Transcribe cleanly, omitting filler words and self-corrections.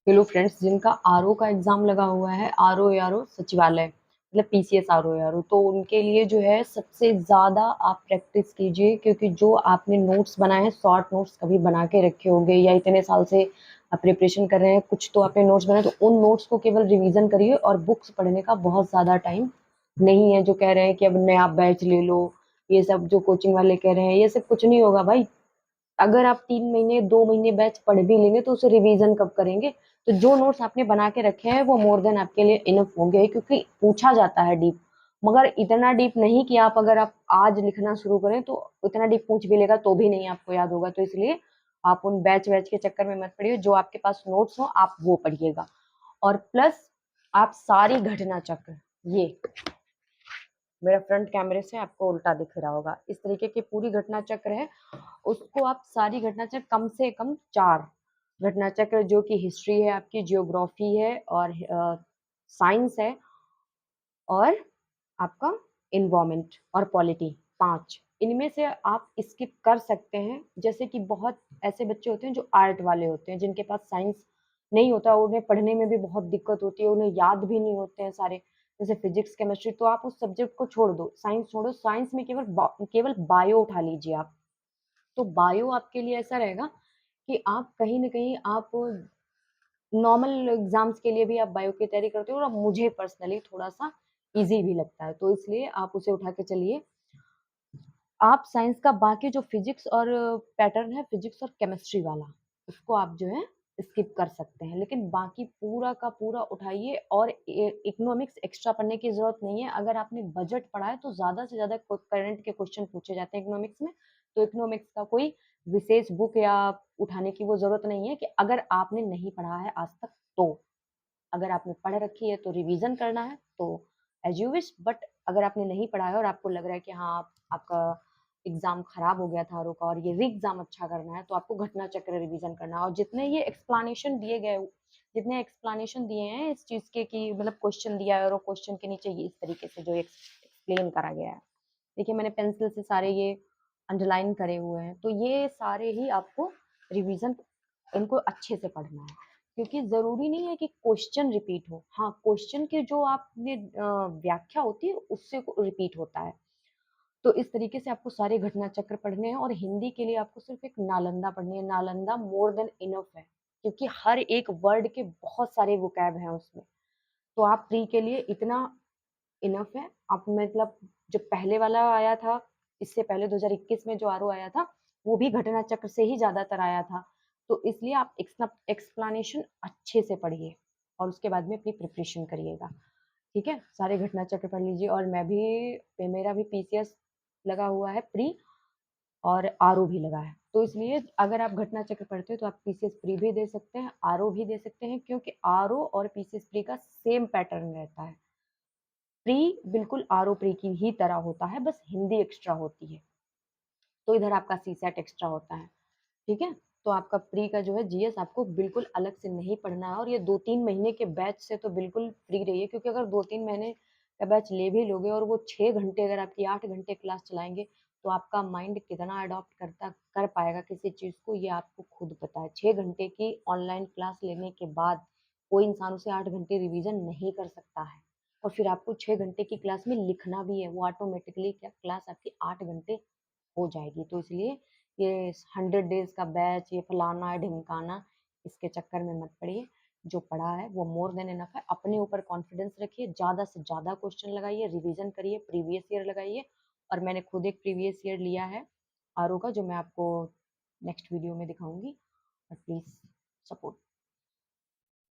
Hello friends, जिनका RO का exam लगा हुआ है, आरओ यारो सचिवालय मतलब पीसीएस आरओ यारो, तो उनके लिए जो है सबसे ज्यादा आप प्रैक्टिस कीजिए, क्योंकि जो आपने नोट्स बनाए हैं, शॉर्ट नोट्स कभी बना के रखे होंगे या इतने साल से आप प्रिपरेशन कर रहे हैं, कुछ तो आपने नोट्स बनाए, तो उन नोट्स को केवल रिवीजन करिए। और बुक्स पढ़ने का बहुत ज्यादा टाइम नहीं है। जो कह रहे हैं कि अब नया बैच ले लो, ये सब जो कोचिंग वाले कह रहे हैं, ये सब कुछ नहीं होगा भाई। अगर आप 3 महीने 2 महीने बैच पढ़ भी लेंगे तो उसे रिवीजन कब करेंगे? तो जो नोट्स आपने बना के रखे हैं वो मोर देन आपके लिए इनफ होंगे, क्योंकि पूछा जाता है डीप, मगर इतना डीप नहीं कि आप अगर आप आज लिखना शुरू करें तो इतना डीप पूछ भी लेगा तो भी नहीं आपको याद होगा। तो इसलिए आप उन बैच वैच के चक्कर में मत पड़िए, जो आपके पास नोट्स हो आप वो पढ़िएगा। और प्लस आप सारी घटना चक्र, ये मेरा फ्रंट कैमरे से आपको उल्टा दिख रहा होगा, इस तरीके की पूरी घटना चक्र है, उसको आप सारी घटना चक्र कम से कम 4 घटना चक्र, जो कि हिस्ट्री है, आपकी जियोग्राफी है, और साइंस है, और आपका इन्वायरमेंट और पॉलिटी, 5 इनमें से आप स्किप कर सकते हैं। जैसे कि बहुत ऐसे बच्चे होते हैं जो आर्ट वाले होते हैं, जिनके पास साइंस नहीं होता, उन्हें पढ़ने में भी बहुत दिक्कत होती है, उन्हें याद भी नहीं होते हैं सारे, जैसे फिजिक्स केमिस्ट्री, तो आप उस सब्जेक्ट को छोड़ दो, साइंस छोड़ो, साइंस में केवल बायो उठा लीजिए आप। तो बायो आपके लिए ऐसा रहेगा कि आप कहीं न कहीं आप नॉर्मल एग्ज़ाम्स के लिए भी आप बायो की तैयारी करते हो, और मुझे पर्सनली थोड़ा-सा ईज़ी भी लगता है, तो इसलिए आप उसे उठा के चलिए। आप साइंस का बाकी जो फिजिक्स और पैटर्न है, फिजिक्स और केमिस्ट्री वाला, उसको आप जो है स्किप कर सकते हैं, लेकिन बाकी पूरा का पूरा उठाइए। और इकोनॉमिक्स एक्स्ट्रा पढ़ने की जरूरत नहीं है। अगर आपने बजट पढ़ा है तो ज्यादा से ज्यादा करंट के क्वेश्चन पूछे जाते हैं इकोनॉमिक्स में, तो इकोनॉमिक्स का कोई विशेष बुक या उठाने की वो जरूरत नहीं है, कि अगर आपने नहीं पढ़ा है आज तक तो। अगर आपने पढ़ रखी है तो रिवीजन करना है तो एज यू विश, बट अगर आपने नहीं पढ़ा है और आपको लग रहा है कि हाँ आपका एग्जाम खराब हो गया था आरओ का और ये री एग्जाम अच्छा करना है, तो आपको घटना चक्र रिवीजन करना है। और जितने ये एक्सप्लेनेशन दिए गए, जितने एक्सप्लेनेशन दिए हैं इस चीज के, कि मतलब क्वेश्चन दिया है और क्वेश्चन के नीचे ये इस तरीके से जो एक्सप्लेन करा गया है, देखिए मैंने पेंसिल से सारे ये अंडरलाइन करे हुए हैं, तो ये सारे ही आपको रिवीजन, इनको अच्छे से पढ़ना है, क्योंकि जरूरी नहीं है कि क्वेश्चन रिपीट हो। हाँ, क्वेश्चन की जो आपने व्याख्या होती है उससे रिपीट होता है। तो इस तरीके से आपको सारे घटना चक्र पढ़ने हैं। और हिंदी के लिए आपको सिर्फ एक नालंदा पढ़नी है, नालंदा मोर देन इनफ है, क्योंकि हर एक वर्ड के बहुत सारे वोकैब हैं उसमें। तो आप प्री के लिए इतना इनफ है। आप मतलब जो पहले वाला आया था, इससे पहले 2021 में जो आरओ आया था, वो भी घटना चक्र से ही ज्यादातर आया था। तो इसलिए आप एक्सप्लेनेशन अच्छे से पढ़िए और उसके बाद में अपनी प्रिपरेशन करिएगा। ठीक है, सारे घटना चक्र पढ़ लीजिए। और मेरा भी पीसीएस लगा हुआ है प्री, और आरओ भी लगा है, तो इसलिए अगर आप घटना चक्र पढ़ते हो तो आप पीसीएस प्री भी दे सकते हैं, आरओ भी दे सकते हैं, क्योंकि आरओ और पीसीएस प्री का सेम पैटर्न रहता है। प्री बिल्कुल आरओ प्री की ही तरह होता है, बस हिंदी एक्स्ट्रा होती है। तो इधर आपका सीसेट एक्स्ट्रा होता है। ठीक है, तो आपका प्री का जो है जीएस आपको बिल्कुल अलग से नहीं पढ़ना है। और ये 2-3 महीने के बैच से तो बिल्कुल फ्री रहिए, क्योंकि अगर 2-3 महीने का बैच ले भी लोगे और वो 6 घंटे, अगर आपकी 8 घंटे क्लास चलाएंगे, तो आपका माइंड कितना अडॉप्ट कर पाएगा किसी चीज को, ये आपको खुद पता है। 6 घंटे की ऑनलाइन क्लास लेने के बाद कोई इंसान उसे 8 घंटे रिवीजन नहीं कर सकता है। और फिर आपको 6 घंटे की क्लास में लिखना भी है, वो ऑटोमेटिकली क्या क्लास आपकी 8 घंटे हो जाएगी। तो इसलिए ये 100 डेज का बैच, ये फलाना है ढिमकाना, इसके चक्कर में मत पड़िए। जो पढ़ा है वो मोर देन इनफ है। अपने ऊपर कॉन्फिडेंस रखिए, ज्यादा से ज्यादा क्वेश्चन लगाइए, रिवीजन करिए, प्रीवियस ईयर लगाइए। और मैंने खुद एक प्रीवियस ईयर लिया है आरओ का, जो मैं आपको नेक्स्ट वीडियो में दिखाऊंगी। और प्लीज सपोर्ट।